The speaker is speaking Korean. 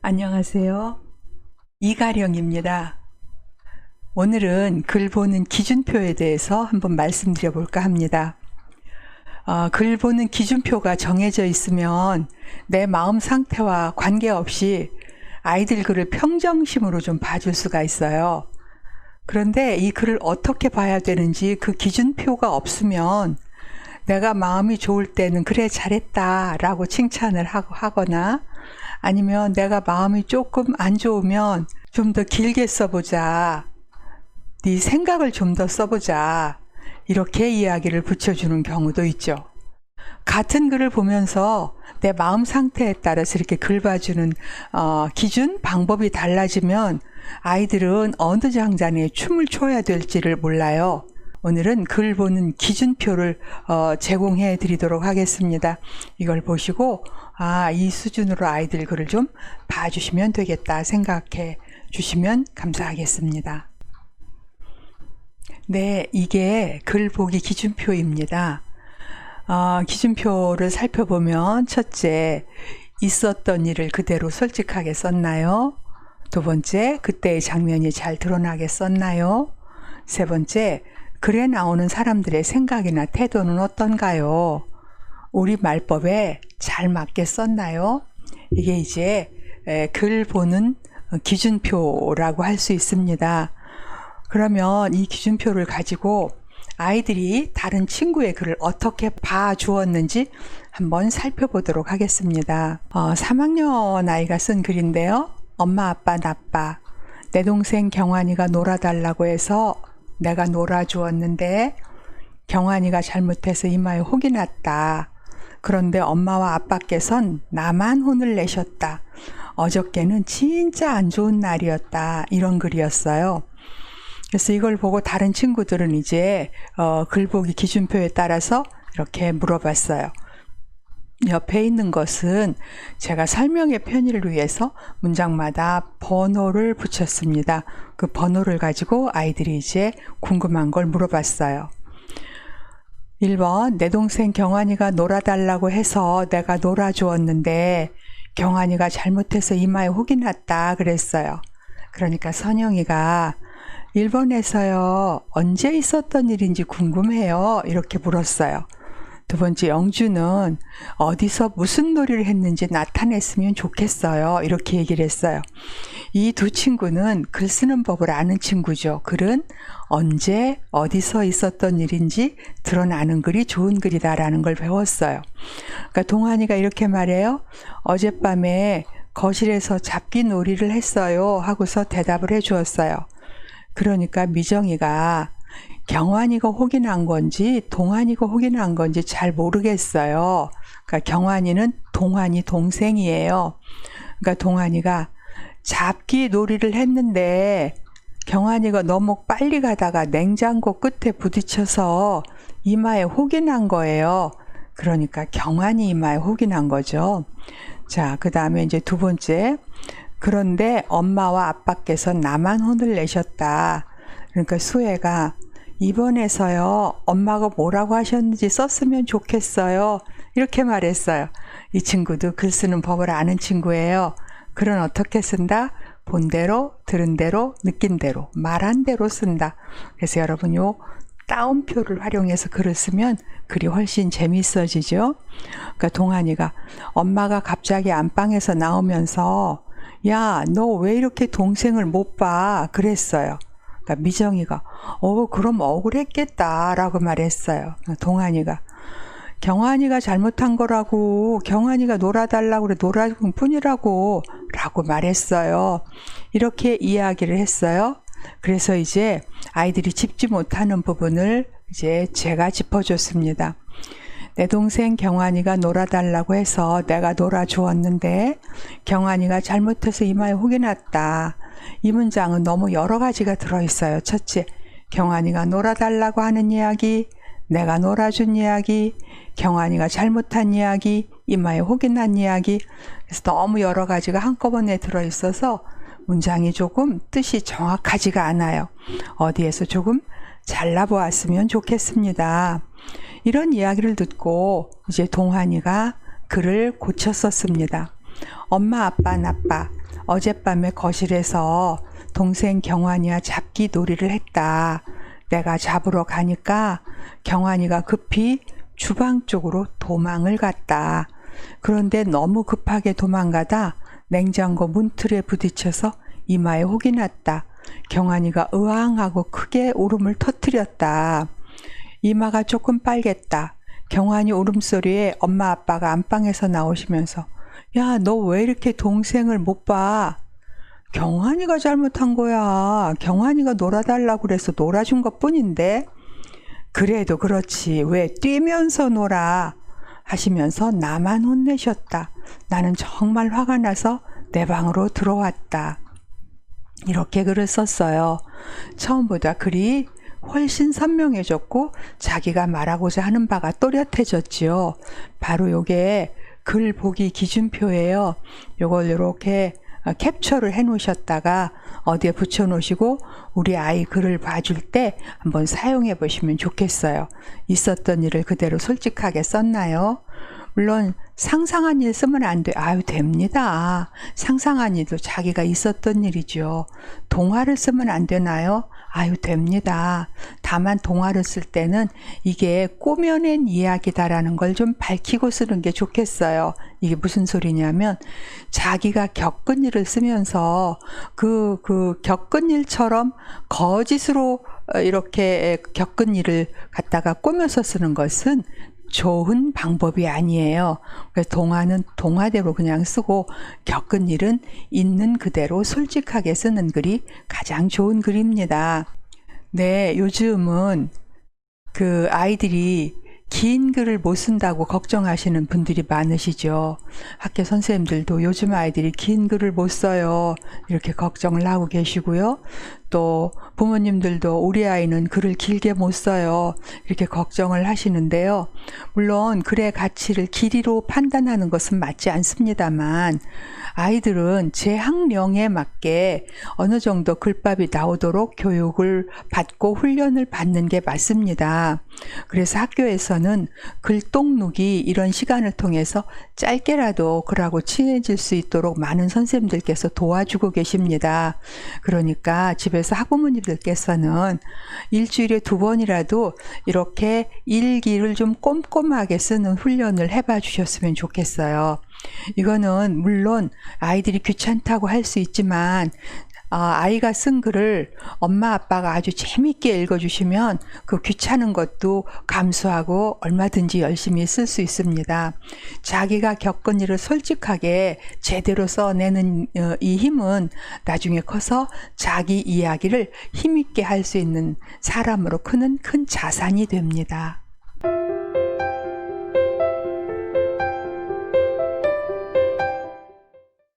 안녕하세요. 이가령입니다. 오늘은 글 보는 기준표에 대해서 한번 말씀드려 볼까 합니다. 글 보는 기준표가 정해져 있으면 내 마음 상태와 관계없이 아이들 글을 평정심으로 좀 봐줄 수가 있어요. 그런데 이 글을 어떻게 봐야 되는지 그 기준표가 없으면 내가 마음이 좋을 때는 그래 잘했다 라고 칭찬을 하거나 아니면 내가 마음이 조금 안 좋으면 좀 더 길게 써보자, 네 생각을 좀 더 써보자, 이렇게 이야기를 붙여주는 경우도 있죠. 같은 글을 보면서 내 마음 상태에 따라서 이렇게 글 봐주는 기준, 방법이 달라지면 아이들은 어느 장단에 춤을 춰야 될지를 몰라요. 오늘은 글 보는 기준표를 제공해 드리도록 하겠습니다. 이걸 보시고 이 수준으로 아이들 글을 좀 봐주시면 되겠다 생각해 주시면 감사하겠습니다. 네, 이게 글 보기 기준표입니다. 기준표를 살펴보면 첫째, 있었던 일을 그대로 솔직하게 썼나요? 두 번째, 그때의 장면이 잘 드러나게 썼나요? 세 번째, 글에 나오는 사람들의 생각이나 태도는 어떤가요? 우리 말법에 잘 맞게 썼나요? 이게 이제 글 보는 기준표라고 할 수 있습니다. 그러면 이 기준표를 가지고 아이들이 다른 친구의 글을 어떻게 봐주었는지 한번 살펴보도록 하겠습니다. 3학년 아이가 쓴 글인데요. 엄마, 아빠, 나빠. 내 동생 경환이가 놀아달라고 해서 내가 놀아주었는데 경환이가 잘못해서 이마에 혹이 났다. 그런데 엄마와 아빠께선 나만 혼을 내셨다. 어저께는 진짜 안 좋은 날이었다. 이런 글이었어요. 그래서 이걸 보고 다른 친구들은 이제 글보기 기준표에 따라서 이렇게 물어봤어요. 옆에 있는 것은 제가 설명의 편의를 위해서 문장마다 번호를 붙였습니다. 그 번호를 가지고 아이들이 이제 궁금한 걸 물어봤어요. 1번, 내 동생 경환이가 놀아달라고 해서 내가 놀아주었는데 경환이가 잘못해서 이마에 혹이 났다 그랬어요. 그러니까 선영이가 1번에서요, 언제 있었던 일인지 궁금해요. 이렇게 물었어요. 두 번째, 영주는 어디서 무슨 놀이를 했는지 나타냈으면 좋겠어요. 이렇게 얘기를 했어요. 이 두 친구는 글 쓰는 법을 아는 친구죠. 글은 언제, 어디서 있었던 일인지 드러나는 글이 좋은 글이다라는 걸 배웠어요. 그러니까 동환이가 이렇게 말해요. 어젯밤에 거실에서 잡기 놀이를 했어요. 하고서 대답을 해 주었어요. 그러니까 미정이가 경환이가 혹이 난 건지 동환이가 혹이 난 건지 잘 모르겠어요. 그러니까 경환이는 동환이 동생이에요. 그러니까 동환이가 잡기 놀이를 했는데 경환이가 너무 빨리 가다가 냉장고 끝에 부딪혀서 이마에 혹이 난 거예요. 그러니까 경환이 이마에 혹이 난 거죠. 자, 그 다음에 이제 두 번째. 그런데 엄마와 아빠께서 나만 혼을 내셨다. 그러니까 수혜가 이번에서요, 엄마가 뭐라고 하셨는지 썼으면 좋겠어요. 이렇게 말했어요. 이 친구도 글 쓰는 법을 아는 친구예요. 글은 어떻게 쓴다? 본 대로, 들은 대로, 느낀 대로, 말한 대로 쓴다. 그래서 여러분 요 따옴표를 활용해서 글을 쓰면 글이 훨씬 재미있어지죠. 그러니까 동환이가 엄마가 갑자기 안방에서 나오면서 야, 너 왜 이렇게 동생을 못 봐? 그랬어요. 그러니까 미정이가 그럼 억울했겠다 라고 말했어요. 동환이가 경환이가 잘못한 거라고, 경환이가 놀아달라고 그래, 놀아준 뿐이라고 라고 말했어요. 이렇게 이야기를 했어요. 그래서 이제 아이들이 짚지 못하는 부분을 이제 제가 짚어줬습니다. 내 동생 경환이가 놀아달라고 해서 내가 놀아주었는데 경환이가 잘못해서 이마에 혹이 났다. 이 문장은 너무 여러 가지가 들어있어요. 첫째, 경환이가 놀아달라고 하는 이야기, 내가 놀아준 이야기, 경환이가 잘못한 이야기, 이마에 혹이 난 이야기. 그래서 너무 여러 가지가 한꺼번에 들어있어서 문장이 조금 뜻이 정확하지가 않아요. 어디에서 조금 잘라보았으면 좋겠습니다. 이런 이야기를 듣고 이제 동환이가 글을 고쳤었습니다. 엄마, 아빠, 나빠. 어젯밤에 거실에서 동생 경환이와 잡기 놀이를 했다. 내가 잡으러 가니까 경환이가 급히 주방 쪽으로 도망을 갔다. 그런데 너무 급하게 도망가다 냉장고 문틀에 부딪혀서 이마에 혹이 났다. 경환이가 으앙하고 크게 울음을 터뜨렸다. 이마가 조금 빨갰다. 경환이 울음소리에 엄마 아빠가 안방에서 나오시면서 야, 너 왜 이렇게 동생을 못 봐? 경환이가 잘못한 거야. 경환이가 놀아달라고 그래서 놀아준 것뿐인데. 그래도 그렇지. 왜 뛰면서 놀아? 하시면서 나만 혼내셨다. 나는 정말 화가 나서 내 방으로 들어왔다. 이렇게 글을 썼어요. 처음보다 글이 훨씬 선명해졌고 자기가 말하고자 하는 바가 또렷해졌지요. 바로 요게 글 보기 기준표예요. 요걸 이렇게 캡처를 해 놓으셨다가 어디에 붙여 놓으시고 우리 아이 글을 봐줄 때 한번 사용해 보시면 좋겠어요. 있었던 일을 그대로 솔직하게 썼나요? 물론 상상한 일 쓰면 안 돼. 아유, 됩니다. 상상한 일도 자기가 있었던 일이죠. 동화를 쓰면 안 되나요? 아유, 됩니다. 다만 동화를 쓸 때는 이게 꾸며낸 이야기다라는 걸 좀 밝히고 쓰는 게 좋겠어요. 이게 무슨 소리냐면 자기가 겪은 일을 쓰면서 그 겪은 일처럼 거짓으로 이렇게 겪은 일을 갖다가 꾸며서 쓰는 것은 좋은 방법이 아니에요. 그래서 동화는 동화대로 그냥 쓰고 겪은 일은 있는 그대로 솔직하게 쓰는 글이 가장 좋은 글입니다. 네, 요즘은 그 아이들이 긴 글을 못 쓴다고 걱정하시는 분들이 많으시죠. 학교 선생님들도 요즘 아이들이 긴 글을 못 써요. 이렇게 걱정을 하고 계시고요. 또 부모님들도 우리 아이는 글을 길게 못 써요. 이렇게 걱정을 하시는데요. 물론 글의 가치를 길이로 판단하는 것은 맞지 않습니다만 아이들은 제 학령에 맞게 어느 정도 글밥이 나오도록 교육을 받고 훈련을 받는 게 맞습니다. 그래서 학교에서는 글독누기 이런 시간을 통해서 짧게라도 글하고 친해질 수 있도록 많은 선생님들께서 도와주고 계십니다. 그러니까 집에서 학부모님들께서는 일주일에 2번이라도 이렇게 일기를 좀 꼼꼼하게 쓰는 훈련을 해봐 주셨으면 좋겠어요. 이거는 물론 아이들이 귀찮다고 할 수 있지만 아이가 쓴 글을 엄마 아빠가 아주 재미있게 읽어주시면 그 귀찮은 것도 감수하고 얼마든지 열심히 쓸 수 있습니다. 자기가 겪은 일을 솔직하게 제대로 써내는 이 힘은 나중에 커서 자기 이야기를 힘있게 할 수 있는 사람으로 크는 큰 자산이 됩니다.